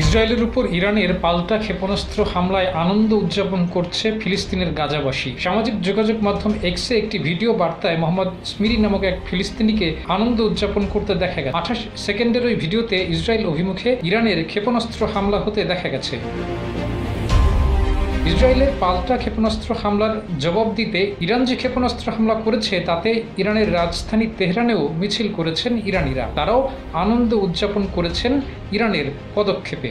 ইসরায়েলের উপর ইরানের পাল্টা ক্ষেপণাস্ত্র হামলায় আনন্দ উদযাপন করছে ফিলিস্তিনের গাজাবাসী। সামাজিক যোগাযোগ মাধ্যম এক্সে একটি ভিডিও বার্তায় মোহাম্মদ স্মিরি নামক এক ফিলিস্তিনিকে আনন্দ উদযাপন করতে দেখা গেছে। 28 সেকেন্ডের ওই ভিডিওতে ইসরায়েল অভিমুখে ইরানের ক্ষেপণাস্ত্র হামলা হতে দেখা গেছে। ইসরায়েলের পাল্টা ক্ষেপণাস্ত্র হামলার জবাব দিতে ইরান যে ক্ষেপণাস্ত্র হামলা করেছে তাতে ইরানের রাজধানী তেহরানেও মিছিল করেছেন ইরানিরা। তারাও আনন্দ উদযাপন করেছেন ইরানের পদক্ষেপে।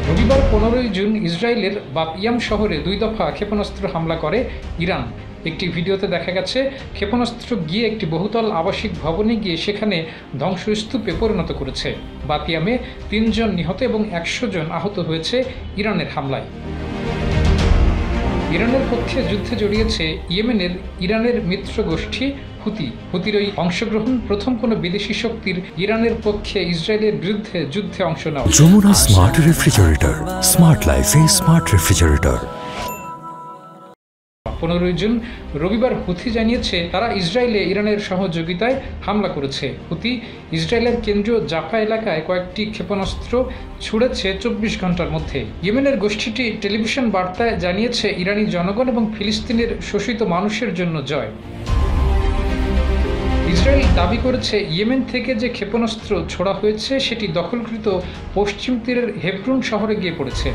রবিবার 15 জুন ইসরায়েলের বাতইয়াম শহরে 2 দফা ক্ষেপণাস্ত্র হামলা করে ইরান। একটি ভিডিওতে দেখা গেছে ক্ষেপণাস্ত্র গিয়ে একটি বহুতল আবাসিক ভবনে গিয়ে সেখানে ধ্বংসস্তূপে পরিণত করেছে। বাতইয়ামে 3 জন নিহত এবং 100 জন আহত হয়েছে ইরানের হামলায়। ইরানের পক্ষে যুদ্ধে জড়িয়েছে ইয়েমেনের ইরানের মিত্র গোষ্ঠী হুতির ওই অংশগ্রহণ প্রথম কোনো বিদেশি শক্তির ইরানের পক্ষে ইসরায়েলের বিরুদ্ধে যুদ্ধে অংশ নেওয়া। যমুনা স্মার্ট রেফ্রিজারেটর, স্মার্ট লাইফে স্মার্ট রেফ্রিজারেটর। 15 জুন রবিবার হুথি জানিয়েছে তারা ইসরায়েলে ইরানের সহযোগিতায় হামলা করেছে। হুথি ইসরায়েলের কেন্দ্রীয় জাফা এলাকায় কয়েকটি ক্ষেপণাস্ত্র ছুড়েছে 24 ঘন্টার মধ্যে। ইয়েমেনের গোষ্ঠীটি টেলিভিশন বার্তায় জানিয়েছে ইরানি জনগণ এবং ফিলিস্তিনের শোষিত মানুষের জন্য জয়। ইসরায়েল দাবি করেছে ইয়েমেন থেকে যে ক্ষেপণাস্ত্র ছোড়া হয়েছে সেটি দখলকৃত পশ্চিম তীরের হেব্রন শহরে গিয়ে পড়েছে।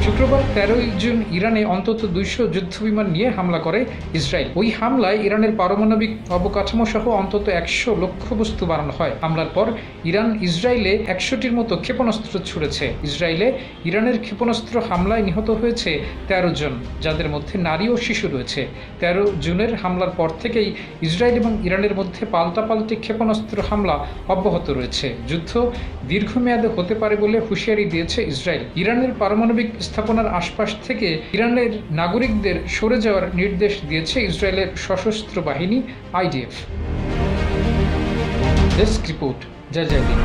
শুক্রবার 13 জুন ইরানে অন্তত 200 যুদ্ধবিমান নিয়ে হামলা করে ইসরায়েল। ওই হামলায় ইরানের পারমাণবিক অবকাঠামো সহ অন্তত 100 লক্ষ্যবস্তু বানানো হয়। হামলার পর ইরান ইসরায়েলে 100টির মতো ক্ষেপণাস্ত্র ছুড়েছে। ইসরায়েলে ইরানের ক্ষেপণাস্ত্র হামলায় নিহত হয়েছে 13 জন, যাদের মধ্যে নারী ও শিশু রয়েছে। 13 জুনের হামলার পর থেকেই ইসরায়েল এবং ইরানের মধ্যে পাল্টাপাল্টি ক্ষেপণাস্ত্র হামলা অব্যাহত রয়েছে। যুদ্ধ দীর্ঘমেয়াদে হতে পারে বলে হুঁশিয়ারি দিয়েছে ইসরায়েল। ইরানের পারমাণবিক স্থাপনার আশপাশ থেকে ইরানের নাগরিকদের সরে যাওয়ার নির্দেশ দিয়েছে ইসরায়েলের সশস্ত্র বাহিনী IDF। ডেস্ক রিপোর্ট, জয় জয় দিন।